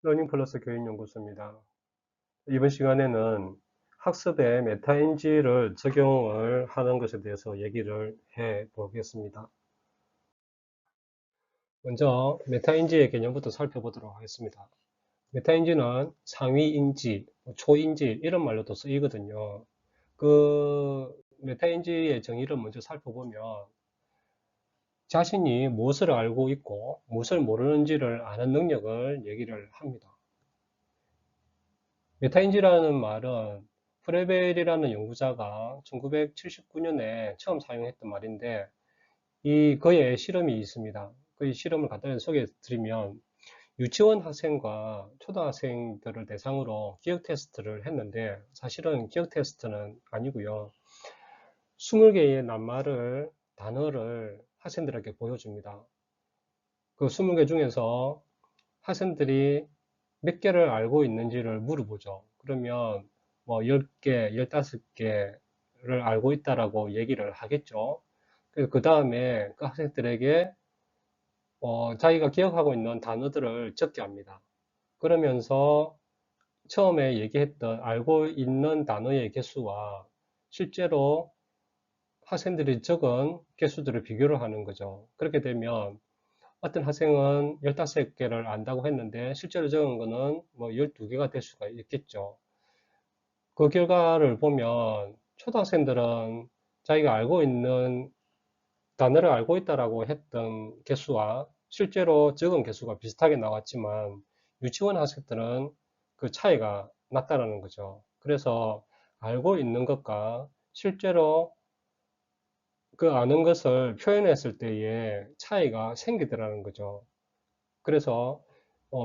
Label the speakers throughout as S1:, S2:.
S1: 러닝 플러스 교육연구소입니다. 이번 시간에는 학습에 메타인지를 적용을 하는 것에 대해서 얘기를 해 보겠습니다. 먼저 메타인지의 개념부터 살펴보도록 하겠습니다. 메타인지는 상위인지, 초인지 이런 말로도 쓰이거든요. 그 메타인지의 정의를 먼저 살펴보면 자신이 무엇을 알고 있고 무엇을 모르는지를 아는 능력을 얘기를 합니다. 메타인지라는 말은 프레벨이라는 연구자가 1979년에 처음 사용했던 말인데 그의 실험이 있습니다. 그 실험을 간단히 소개해 드리면 유치원 학생과 초등학생들을 대상으로 기억 테스트를 했는데 사실은 기억 테스트는 아니고요. 20개의 단어를 학생들에게 보여줍니다. 그 20개 중에서 학생들이 몇 개를 알고 있는지를 물어보죠. 그러면 뭐 10개, 15개를 알고 있다라고 얘기를 하겠죠. 그래서 그 다음에 그 학생들에게 자기가 기억하고 있는 단어들을 적게 합니다. 그러면서 처음에 얘기했던 알고 있는 단어의 개수와 실제로 학생들이 적은 개수들을 비교를 하는 거죠. 그렇게 되면 어떤 학생은 15개를 안다고 했는데 실제로 적은 거는 뭐 12개가 될 수가 있겠죠. 그 결과를 보면 초등학생들은 자기가 알고 있는 단어를 알고 있다라고 했던 개수와 실제로 적은 개수가 비슷하게 나왔지만 유치원 학생들은 그 차이가 났다는 거죠. 그래서 알고 있는 것과 실제로 그 아는 것을 표현했을 때의 차이가 생기더라는 거죠. 그래서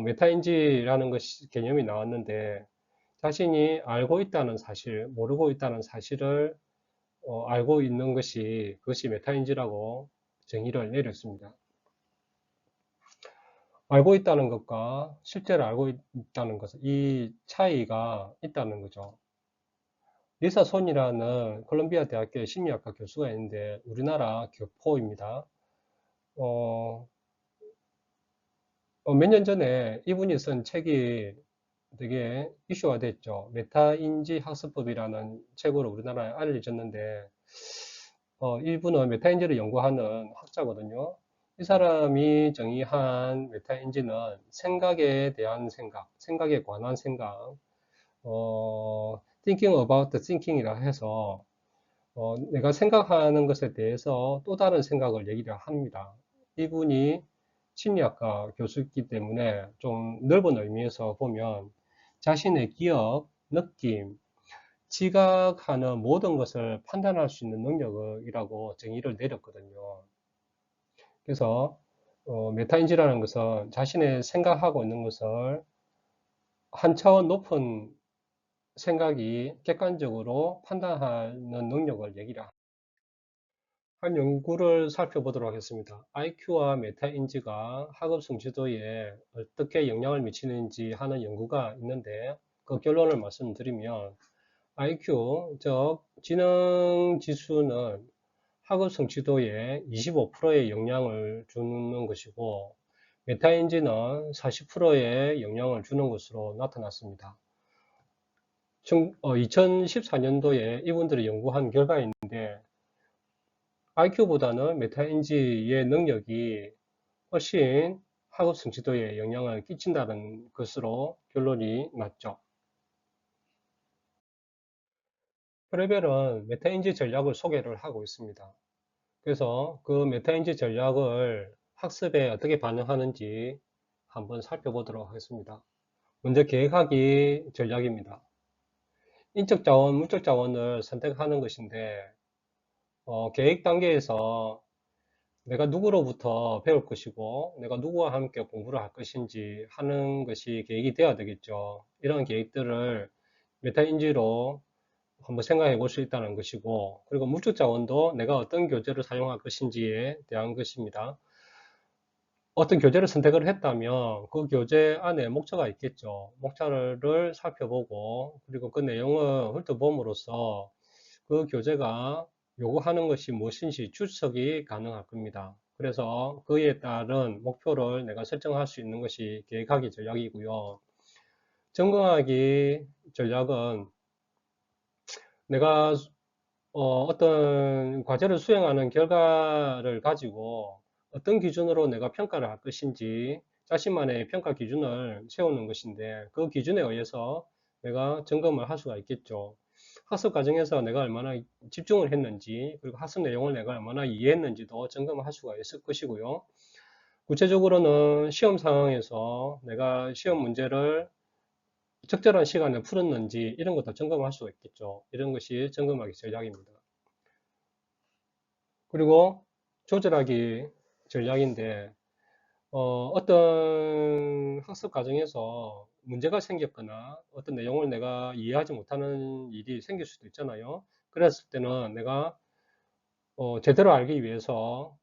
S1: 메타인지라는 개념이 나왔는데 자신이 알고 있다는 사실, 모르고 있다는 사실을 알고 있는 그것이 메타인지라고 정의를 내렸습니다. 알고 있다는 것과 실제로 알고 있다는 것은 이 차이가 있다는 거죠. 리사 손이라는 콜롬비아 대학교의 심리학과 교수가 있는데 우리나라 교포입니다. 몇 년 전에 이분이 쓴 책이 되게 이슈가 됐죠. 메타인지 학습법이라는 책으로 우리나라에 알려졌는데 이분은 메타인지를 연구하는 학자거든요. 이 사람이 정의한 메타인지는 생각에 대한 생각, 생각에 관한 생각, thinking about thinking이라 해서 내가 생각하는 것에 대해서 또 다른 생각을 얘기를 합니다. 이분이 심리학과 교수이기 때문에 좀 넓은 의미에서 보면 자신의 기억, 느낌, 지각하는 모든 것을 판단할 수 있는 능력이라고 정의를 내렸거든요. 그래서 메타인지라는 것은 자신의 생각하고 있는 것을 한 차원 높은 생각이 객관적으로 판단하는 능력을 얘기를 합니다. 한 연구를 살펴보도록 하겠습니다. IQ와 메타인지가 학업 성취도에 어떻게 영향을 미치는지 하는 연구가 있는데 그 결론을 말씀드리면 IQ, 즉 지능 지수는 학업 성취도에 25%의 영향을 주는 것이고 메타인지는 40%의 영향을 주는 것으로 나타났습니다. 2014년도에 이분들이 연구한 결과가 있는데 IQ보다는 메타인지의 능력이 훨씬 학업 성취도에 영향을 끼친다는 것으로 결론이 났죠. 프레벨은 메타인지 전략을 소개를 하고 있습니다. 그래서 그 메타인지 전략을 학습에 어떻게 반영하는지 한번 살펴보도록 하겠습니다. 먼저 계획하기 전략입니다. 인적 자원, 물적 자원을 선택하는 것인데 계획 단계에서 내가 누구로부터 배울 것이고 내가 누구와 함께 공부를 할 것인지 하는 것이 계획이 되어야 되겠죠. 이런 계획들을 메타인지로 한번 생각해 볼 수 있다는 것이고 그리고 물적 자원도 내가 어떤 교재를 사용할 것인지에 대한 것입니다. 어떤 교재를 선택을 했다면 그 교재 안에 목차가 있겠죠. 목차를 살펴보고 그리고 그 내용을 훑어봄으로써 그 교재가 요구하는 것이 무엇인지 추측이 가능할 겁니다. 그래서 그에 따른 목표를 내가 설정할 수 있는 것이 계획하기 전략이고요. 점검하기 전략은 내가 어떤 과제를 수행하는 결과를 가지고 어떤 기준으로 내가 평가를 할 것인지 자신만의 평가 기준을 세우는 것인데, 그 기준에 의해서 내가 점검을 할 수가 있겠죠. 학습 과정에서 내가 얼마나 집중을 했는지, 그리고 학습 내용을 내가 얼마나 이해했는지도 점검을 할 수가 있을 것이고요. 구체적으로는 시험 상황에서 내가 시험 문제를 적절한 시간에 풀었는지 이런 것도 점검할 수가 있겠죠. 이런 것이 점검하기 전략입니다. 그리고 조절하기 전략인데, 어떤 학습 과정에서 문제가 생겼거나 어떤 내용을 내가 이해하지 못하는 일이 생길 수도 있잖아요. 그랬을 때는 내가 제대로 알기 위해서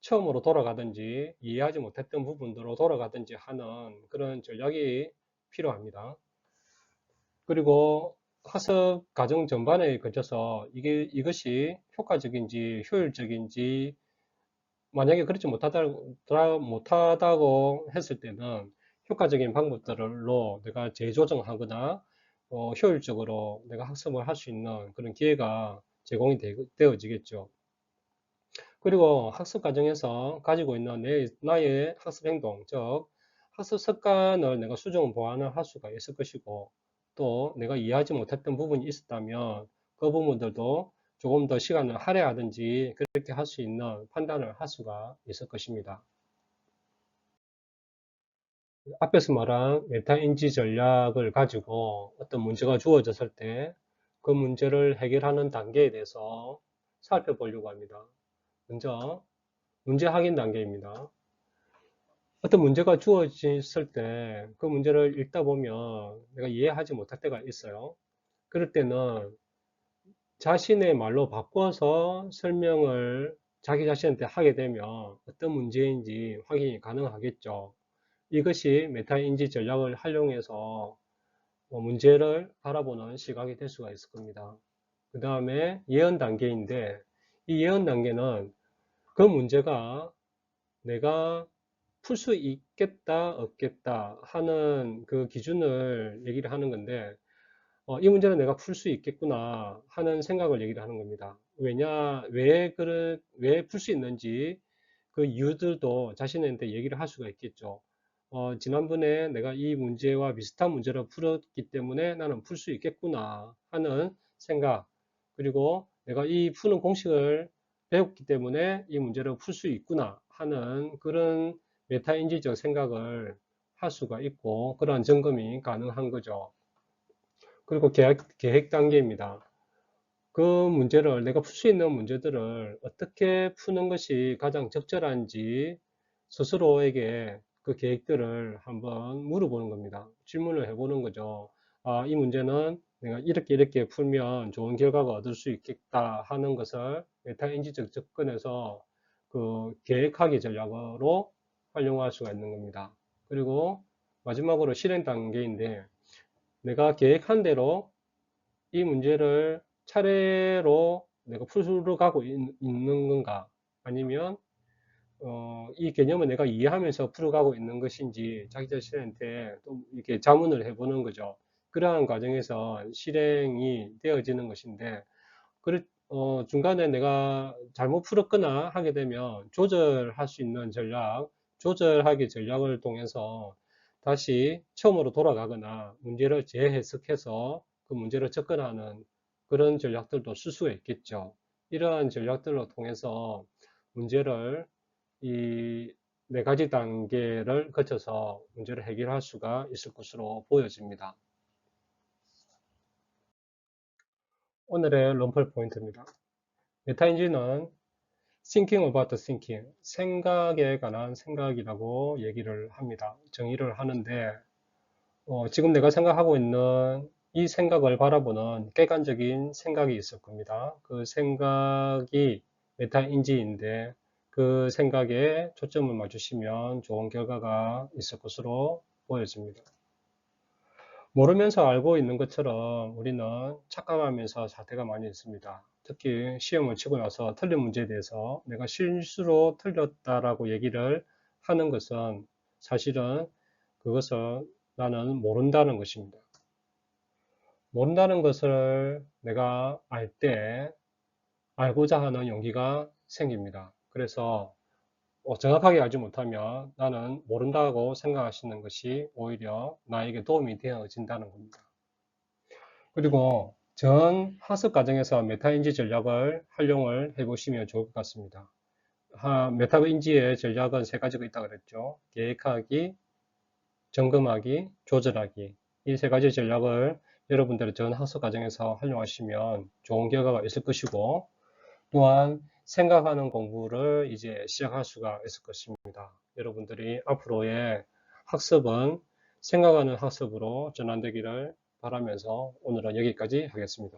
S1: 처음으로 돌아가든지 이해하지 못했던 부분으로 돌아가든지 하는 그런 전략이 필요합니다. 그리고 학습 과정 전반에 걸쳐서 이것이 효과적인지 효율적인지, 만약에 그렇지 못하다고 했을 때는 효과적인 방법들로 내가 재조정하거나 효율적으로 내가 학습을 할 수 있는 그런 기회가 제공이 되어지겠죠. 그리고 학습 과정에서 가지고 있는 나의 학습 행동, 즉 학습 습관을 내가 수정 보완을 할 수가 있을 것이고, 또 내가 이해하지 못했던 부분이 있었다면 그 부분들도 조금 더 시간을 할애하든지 그렇게 할 수 있는 판단을 할 수가 있을 것입니다. 앞에서 말한 메타인지 전략을 가지고 어떤 문제가 주어졌을 때 그 문제를 해결하는 단계에 대해서 살펴보려고 합니다. 먼저 문제 확인 단계입니다. 어떤 문제가 주어졌을 때 그 문제를 읽다 보면 내가 이해하지 못할 때가 있어요. 그럴 때는 자신의 말로 바꿔서 설명을 자기 자신한테 하게 되면 어떤 문제인지 확인이 가능하겠죠. 이것이 메타인지 전략을 활용해서 문제를 바라보는 시각이 될 수가 있을 겁니다. 그 다음에 예언 단계인데, 이 예언 단계는 그 문제가 내가 풀 수 있겠다, 없겠다 하는 그 기준을 얘기를 하는 건데, 이 문제는 내가 풀 수 있겠구나 하는 생각을 얘기를 하는 겁니다. 왜 풀 수 있는지 그 이유들도 자신한테 얘기를 할 수가 있겠죠. 지난번에 내가 이 문제와 비슷한 문제를 풀었기 때문에 나는 풀 수 있겠구나 하는 생각, 그리고 내가 이 푸는 공식을 배웠기 때문에 이 문제를 풀 수 있구나 하는 그런 메타인지적 생각을 할 수가 있고, 그러한 점검이 가능한 거죠. 그리고 계획 단계입니다. 그 문제를, 내가 풀 수 있는 문제들을 어떻게 푸는 것이 가장 적절한지 스스로에게 그 계획들을 한번 물어보는 겁니다. 질문을 해보는 거죠. 이 문제는 내가 이렇게 풀면 좋은 결과가 얻을 수 있겠다 하는 것을 메타인지적 접근에서 그 계획하기 전략으로 활용할 수가 있는 겁니다. 그리고 마지막으로 실행 단계인데, 내가 계획한 대로 이 문제를 차례로 내가 풀어가고 있는 건가? 아니면 이 개념을 내가 이해하면서 풀어가고 있는 것인지 자기 자신한테 또 이렇게 자문을 해보는 거죠. 그러한 과정에서 실행이 되어지는 것인데, 중간에 내가 잘못 풀었거나 하게 되면 조절할 수 있는 전략, 조절하기 전략을 통해서 다시 처음으로 돌아가거나 문제를 재해석해서 그 문제를 접근하는 그런 전략들도 쓸 수가 있겠죠. 이러한 전략들을 통해서 문제를 이 네 가지 단계를 거쳐서 문제를 해결할 수가 있을 것으로 보여집니다. 오늘의 럼플 포인트입니다. 메타인지는 thinking about thinking, 생각에 관한 생각이라고 얘기를 합니다. 정의를 하는데, 지금 내가 생각하고 있는 이 생각을 바라보는 객관적인 생각이 있을 겁니다. 그 생각이 메타인지인데, 그 생각에 초점을 맞추시면 좋은 결과가 있을 것으로 보여집니다. 모르면서 알고 있는 것처럼 우리는 착각하면서 사태가 많이 있습니다. 특히 시험을 치고 나서 틀린 문제에 대해서 내가 실수로 틀렸다라고 얘기를 하는 것은 사실은 그것은 나는 모른다는 것입니다. 모른다는 것을 내가 알 때 알고자 하는 용기가 생깁니다. 그래서 정확하게 알지 못하면 나는 모른다고 생각하시는 것이 오히려 나에게 도움이 되어진다는 겁니다. 그리고 전 학습 과정에서 메타인지 전략을 활용을 해보시면 좋을 것 같습니다. 메타인지의 전략은 세 가지가 있다고 그랬죠. 계획하기, 점검하기, 조절하기. 이 세 가지 전략을 여러분들의 전 학습 과정에서 활용하시면 좋은 결과가 있을 것이고, 또한 생각하는 공부를 이제 시작할 수가 있을 것입니다. 여러분들이 앞으로의 학습은 생각하는 학습으로 전환되기를 바라면서 오늘은 여기까지 하겠습니다.